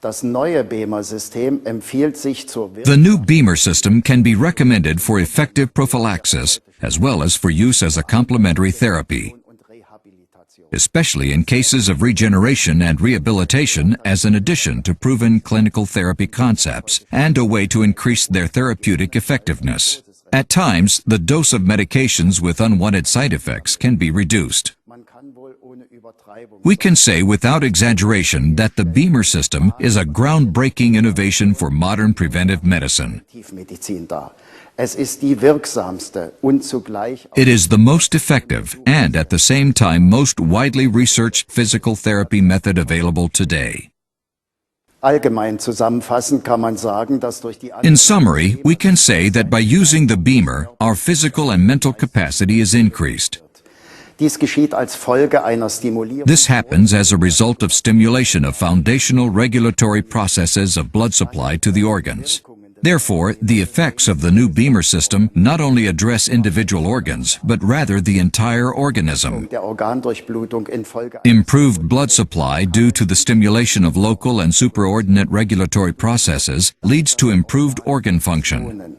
Das neue BEMER-System empfiehlt sich zur The new BEMER system can be recommended for effective prophylaxis as well as for use as a complementary therapy, und Rehabilitation. especially in cases of regeneration and rehabilitation as an addition to proven clinical therapy concepts and a way to increase their therapeutic effectiveness. At times, the dose of medications with unwanted side effects can be reduced. Man kann wohl ohne Übertreibung We can say without exaggeration that the BEMER system is a groundbreaking innovation for modern preventive medicine. Medizin dar. Es ist die wirksamste und zugleich It is the most effective and at the same time most widely researched physical therapy method available today. allgemein zusammenfassend kann man sagen, dass durch die In summary, we can say that by using the BEMER, our physical and mental capacity is increased. Dies geschieht als Folge einer Stimulierung This happens as a result of stimulation of foundational regulatory processes of blood supply to the organs. Therefore, the effects of the new BEMER system not only address individual organs, but rather the entire organism. der Organdurchblutung infolge Improved blood supply due to the stimulation of local and superordinate regulatory processes leads to improved organ function.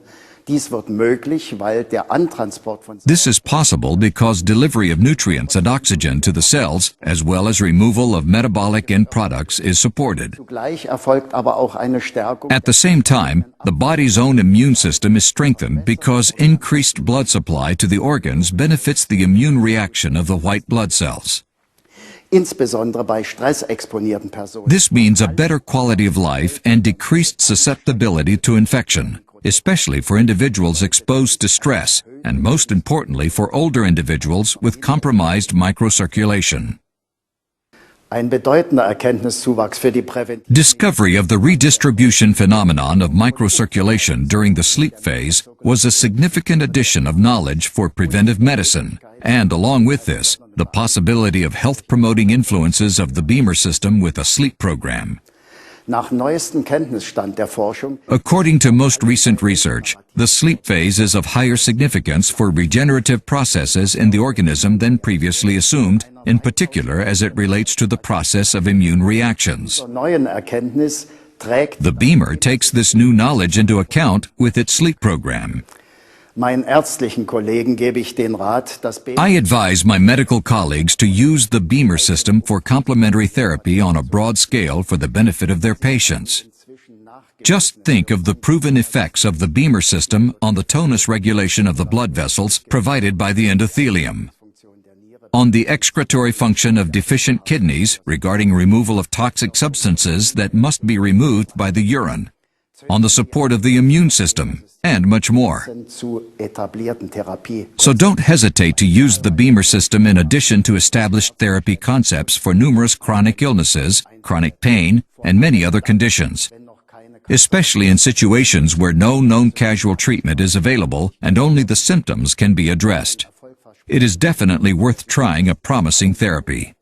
Dies wird möglich, weil der Antransport von This is possible because delivery of nutrients and oxygen to the cells, as well as removal of metabolic end products, is supported. Zugleich erfolgt aber auch eine Stärkung At the same time, the body's own immune system is strengthened because increased blood supply to the organs benefits the immune reaction of the white blood cells. insbesondere bei stressexponierten Personen. This means a better quality of life and decreased susceptibility to infection, especially for individuals exposed to stress, and most importantly for older individuals with compromised microcirculation. Ein bedeutender Erkenntniszuwachs für die Prävention Discovery of the redistribution phenomenon of microcirculation during the sleep phase was a significant addition of knowledge for preventive medicine, and along with this, the possibility of health-promoting influences of the BEMER system with a sleep program. nach neuestem Kenntnisstand der Forschung According to most recent research, the sleep phase is of higher significance for regenerative processes in the organism than previously assumed, in particular as it relates to the process of immune reactions. zur neuen Erkenntnis trägt The BEMER takes this new knowledge into account with its sleep program. meinen ärztlichen Kollegen gebe ich den Rat, das I advise my medical colleagues to use the BEMER system for complementary therapy on a broad scale for the benefit of their patients. Just think of the proven effects of the BEMER system on the tonus regulation of the blood vessels provided by the endothelium, on the excretory function of deficient kidneys regarding removal of toxic substances that must be removed by the urine, on the support of the immune system, and much more. zu etablierten Therapie. So don't hesitate to use the BEMER system in addition to established therapy concepts for numerous chronic illnesses, chronic pain, and many other conditions, especially in situations where no known causal treatment is available and only the symptoms can be addressed. It is definitely worth trying a promising therapy.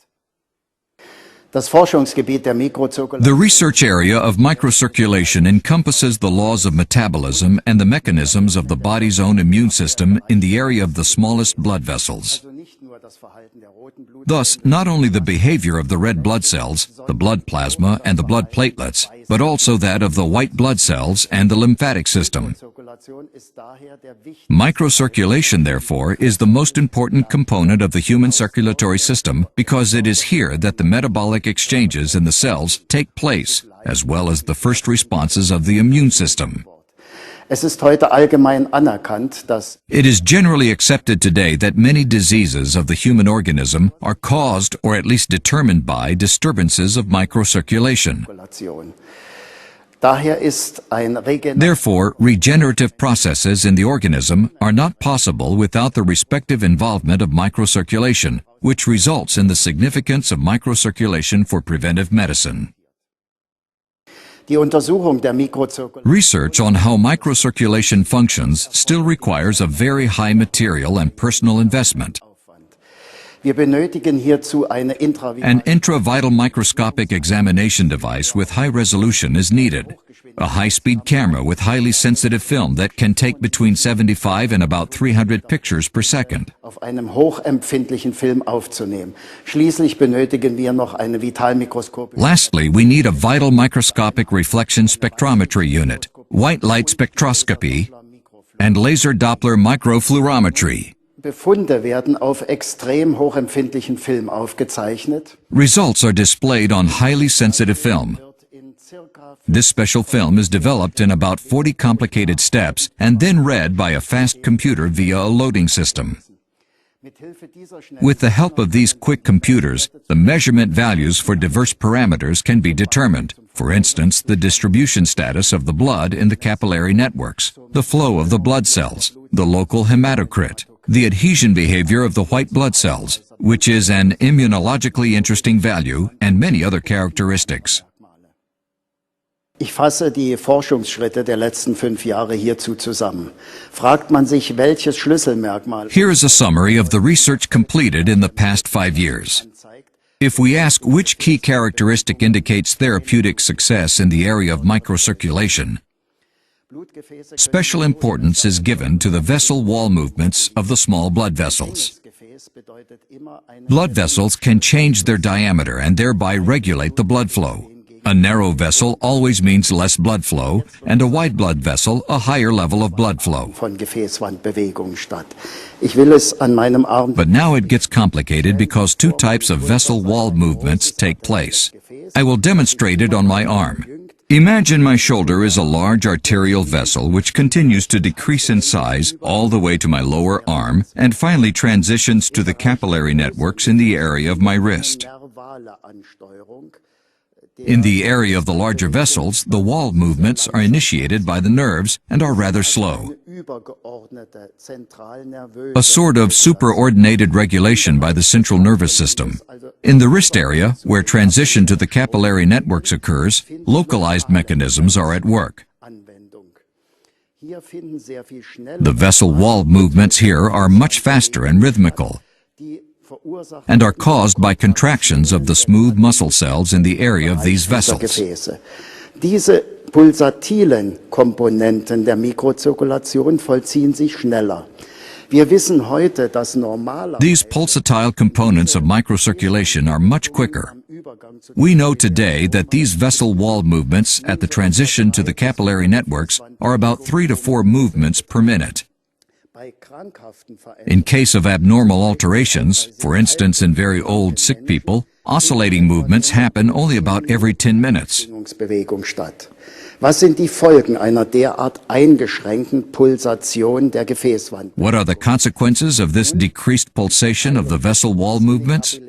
Das Forschungsgebiet der Mikrozirkulation The research area of microcirculation encompasses the laws of metabolism and the mechanisms of the body's own immune system in the area of the smallest blood vessels. nicht nur das Verhalten der roten Blut Thus, not only the behavior of the red blood cells, the blood plasma, and the blood platelets, but also that of the white blood cells and the lymphatic system. Zirkulation ist daher der wichtigste Microcirculation, therefore, is the most important component of the human circulatory system because it is here that the metabolic exchanges in the cells take place, as well as the first responses of the immune system. Es ist heute allgemein anerkannt, dass It is generally accepted today that many diseases of the human organism are caused or at least determined by disturbances of microcirculation. Zirkulation. Daher ist ein Therefore, regenerative processes in the organism are not possible without the respective involvement of microcirculation, which results in the significance of microcirculation for preventive medicine. Die Untersuchung der Mikrozirkulation Research on how microcirculation functions still requires a very high material and personal investment. Wir benötigen hierzu eine An intravital microscopic examination device with high resolution is needed. a high-speed camera with highly sensitive film that can take between 75 and about 300 pictures per second. Auf einem hochempfindlichen Film aufzunehmen. Schließlich benötigen wir noch eine vitalmikroskopische. Lastly, we need a vital microscopic reflection spectrometry unit, white light spectroscopy, and laser Doppler microfluorometry. Befunde werden auf extrem hochempfindlichen Film aufgezeichnet. Results are displayed on highly sensitive film. This special film is developed in about 40 complicated steps and then read by a fast computer via a loading system. With the help of these quick computers, the measurement values for diverse parameters can be determined. For instance, the distribution status of the blood in the capillary networks, the flow of the blood cells, the local hematocrit, the adhesion behavior of the white blood cells, which is an immunologically interesting value, and many other characteristics. Ich fasse die Forschungsschritte der letzten 5 Jahre hierzu zusammen. Fragt man sich, welches Schlüsselmerkmal Here is a summary of the research completed in the past 5 years. If we ask which key characteristic indicates therapeutic success in the area of microcirculation, special importance is given to the vessel wall movements of the small blood vessels. Blood vessels can change their diameter and thereby regulate the blood flow. A narrow vessel always means less blood flow, and a wide blood vessel a higher level of blood flow. von Gefäßwandbewegungen statt. Ich will es an meinem Arm. But now it gets complicated because two types of vessel wall movements take place. I will demonstrate it on my arm. Imagine my shoulder is a large arterial vessel which continues to decrease in size all the way to my lower arm and finally transitions to the capillary networks in the area of my wrist. In the area of the larger vessels, the wall movements are initiated by the nerves and are rather slow. A sort of superordinated regulation by the central nervous system. In the wrist area, where transition to the capillary networks occurs, localized mechanisms are at work. The vessel wall movements here are much faster and rhythmical, and are caused by contractions of the smooth muscle cells in the area of these vessels. Diese pulsatilen Komponenten der Mikrozirkulation vollziehen sich schneller. Wir wissen heute, dass normaler These pulsatile components of microcirculation are much quicker. We know today that these vessel wall movements at the transition to the capillary networks are about 3 to 4 movements per minute. In case of abnormal alterations, for instance in very old sick people, oscillating movements happen only about every 10 minutes. Was sind die Folgen einer derart eingeschränkten Pulsation der Gefäßwand? What are the consequences of this decreased pulsation of the vessel wall movements?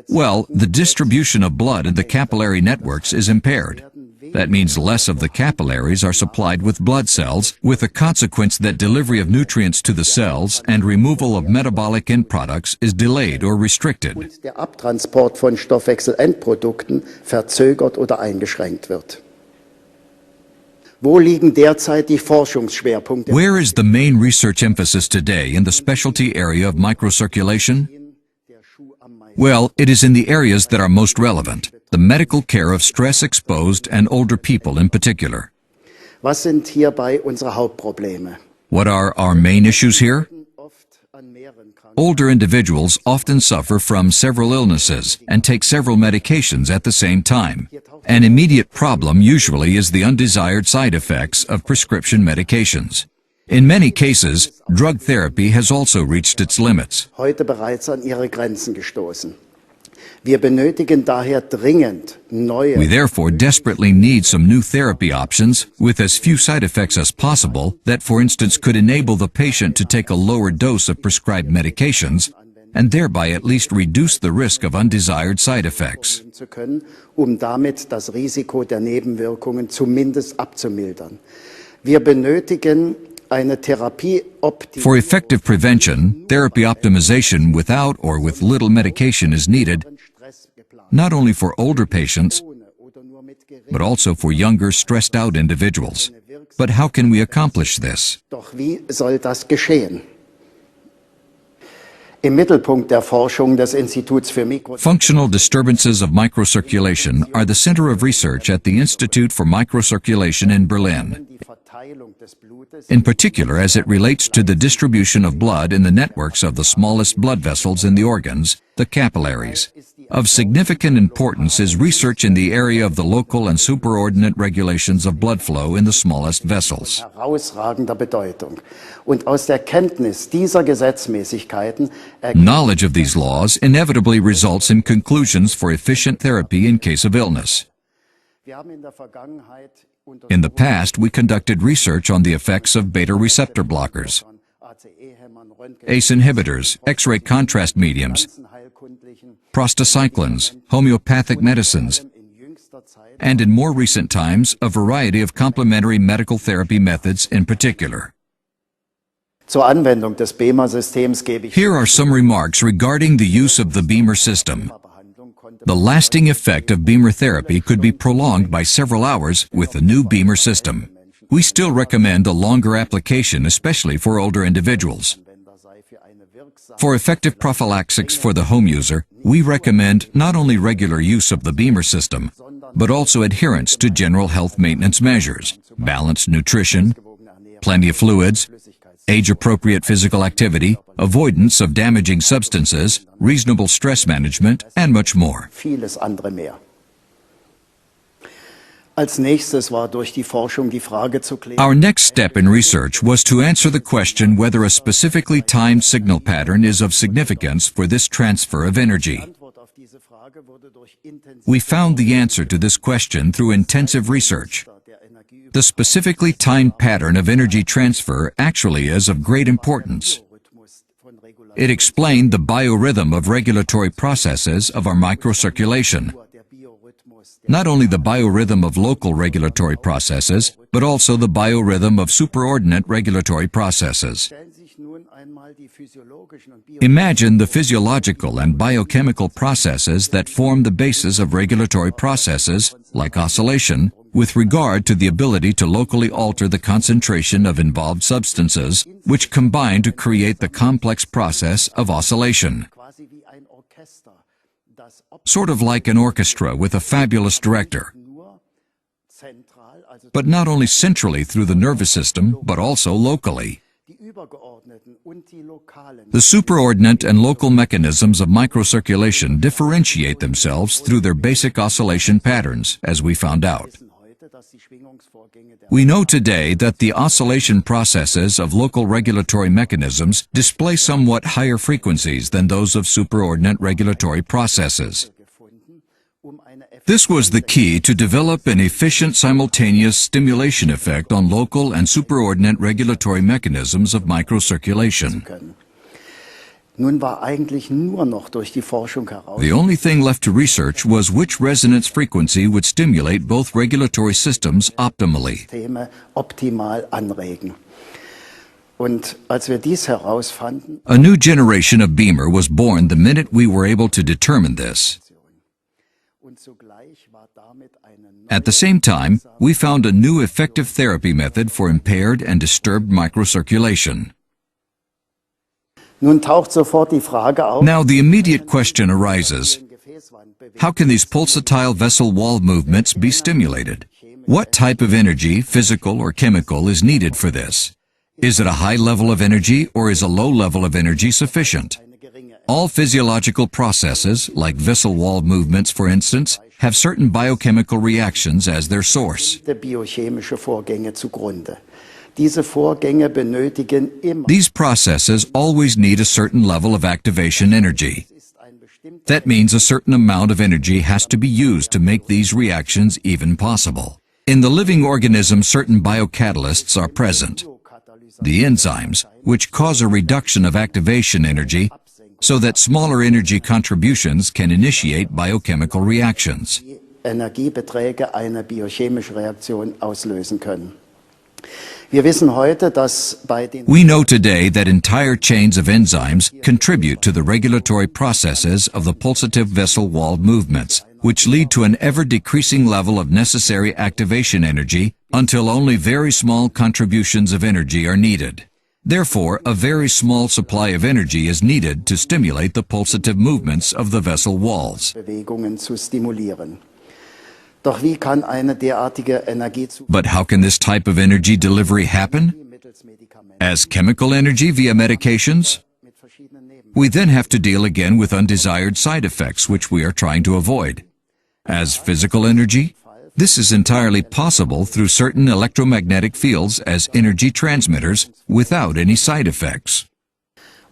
Well, the distribution of blood in the capillary networks is impaired. That means less of the capillaries are supplied with blood cells, with the consequence that delivery of nutrients to the cells and removal of metabolic end products is delayed or restricted. Der Abtransport von Stoffwechselendprodukten verzögert oder eingeschränkt wird. Wo liegen derzeit die Forschungsschwerpunkte? Where is the main research emphasis today in the specialty area of microcirculation? Well, it is in the areas that are most relevant, the medical care of stress-exposed and older people in particular. Was sind hierbei unsere Hauptprobleme? What are our main issues here? Older individuals often suffer from several illnesses and take several medications at the same time. An immediate problem usually is the undesired side effects of prescription medications. In many cases, drug therapy has also reached its limits. Heute bereits an ihre Grenzen gestoßen. Wir benötigen daher dringend neue. We therefore desperately need some new therapy options with as few side effects as possible that, for instance, could enable the patient to take a lower dose of prescribed medications and thereby at least reduce the risk of undesired side effects. Zu können, damit das Risiko der Nebenwirkungen zumindest abzumildern. Wir benötigen eine Therapieoptimierung. For effective prevention, therapy optimization without or with little medication is needed, not only for older patients, but also for younger, stressed-out individuals. But how can we accomplish this? Doch wie soll das geschehen? Im Mittelpunkt der Forschung des Instituts für Functional disturbances of microcirculation are the center of research at the Institute for Microcirculation in Berlin, in particular as it relates to the distribution of blood in the networks of the smallest blood vessels in the organs, the capillaries. Of significant importance is research in the area of the local and superordinate regulations of blood flow in the smallest vessels. herausragender Bedeutung. Und aus der Kenntnis dieser Gesetzmäßigkeiten Knowledge of these laws inevitably results in conclusions for efficient therapy in case of illness. In the past, we conducted research on the effects of beta receptor blockers, ACE inhibitors, X-ray contrast mediums, prostacyclins, homeopathic medicines, and in more recent times, a variety of complementary medical therapy methods in particular. zur Anwendung des BEMA-Systems gebe ich Here are some remarks regarding the use of the Beamer system. The lasting effect of Beamer therapy could be prolonged by several hours with the new Beamer system. We still recommend a longer application, especially for older individuals. For effective prophylaxis for the home user, we recommend not only regular use of the Beamer system, but also adherence to general health maintenance measures, balanced nutrition, plenty of fluids, age-appropriate physical activity, avoidance of damaging substances, reasonable stress management, and much more. vieles andere mehr. Als nächstes war durch die Forschung die Frage zu klären, Our next step in research was to answer the question whether a specifically timed signal pattern is of significance for this transfer of energy. Antwort auf diese Frage wurde durch We found the answer to this question through intensive research. The specifically timed pattern of energy transfer actually is of great importance. It explained the biorhythm of regulatory processes of our microcirculation. Not only the biorhythm of local regulatory processes, but also the biorhythm of superordinate regulatory processes. Imagine the physiological and biochemical processes that form the basis of regulatory processes, like oscillation, with regard to the ability to locally alter the concentration of involved substances, which combine to create the complex process of oscillation. quasi wie ein Orchester, das Sort of like an orchestra with a fabulous director, nur zentral, also but not only centrally through the nervous system, but also locally. die übergeordneten und die lokalen The superordinate and local mechanisms of microcirculation differentiate themselves through their basic oscillation patterns, as we found out. wissen heute, dass die Schwingungsvorgänge der We know today that the oscillation processes of local regulatory mechanisms display somewhat higher frequencies than those of superordinate regulatory processes. gefunden, eine This was the key to develop an efficient simultaneous stimulation effect on local and superordinate regulatory mechanisms of microcirculation. können. Nun war eigentlich nur noch durch die Forschung heraus, The only thing left to research was which resonance frequency would stimulate both regulatory systems optimally. Systeme optimal anregen. Und als wir dies herausfanden, A new generation of Beamer was born the minute we were able to determine this. und zugleich war damit eine At the same time, we found a new effective therapy method for impaired and disturbed microcirculation. Nun taucht sofort die Frage auf, Now the immediate question arises, how can these pulsatile vessel wall movements be stimulated? What type of energy, physical or chemical, is needed for this? Is it a high level of energy or is a low level of energy sufficient? All physiological processes, like vessel wall movements for instance, have certain biochemical reactions as their source. der biochemische Vorgänge zugrunde. Diese Vorgänge benötigen immer These processes always need a certain level of activation energy. That means a certain amount of energy has to be used to make these reactions even possible. In the living organism, certain biocatalysts are present, the enzymes, which cause a reduction of activation energy so that smaller energy contributions can initiate biochemical reactions. Energiebeträge eine biochemische Reaktion auslösen können. Wir wissen heute, dass bei den We know today that entire chains of enzymes contribute to the regulatory processes of the pulsative vessel wall movements, which lead to an ever-decreasing level of necessary activation energy until only very small contributions of energy are needed. Therefore, a very small supply of energy is needed to stimulate the pulsative movements of the vessel walls. Bewegungen zu stimulieren. Doch wie kann eine derartige But how can this type of energy delivery happen? As chemical energy via medications? We then have to deal again with undesired side effects which we are trying to avoid. As physical energy? This is entirely possible through certain electromagnetic fields as energy transmitters without any side effects.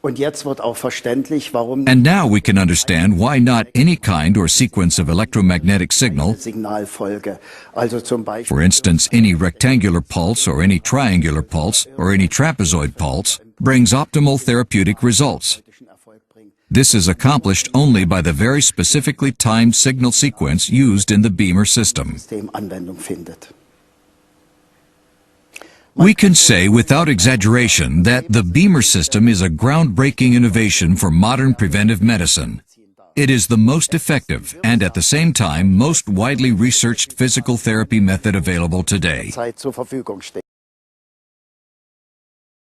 Und jetzt wird auch verständlich, warum And now we can understand why not any kind or sequence of electromagnetic signal, Signalfolge, also zum Beispiel for instance any rectangular pulse or any triangular pulse or any trapezoid pulse, brings optimal therapeutic results. This is accomplished only by the very specifically timed signal sequence used in the beamer system. Anwendung findet. We can say without exaggeration that the beamer system is a groundbreaking innovation for modern preventive medicine. It is the most effective and at the same time most widely researched physical therapy method available today. Zeit zur Verfügung steht.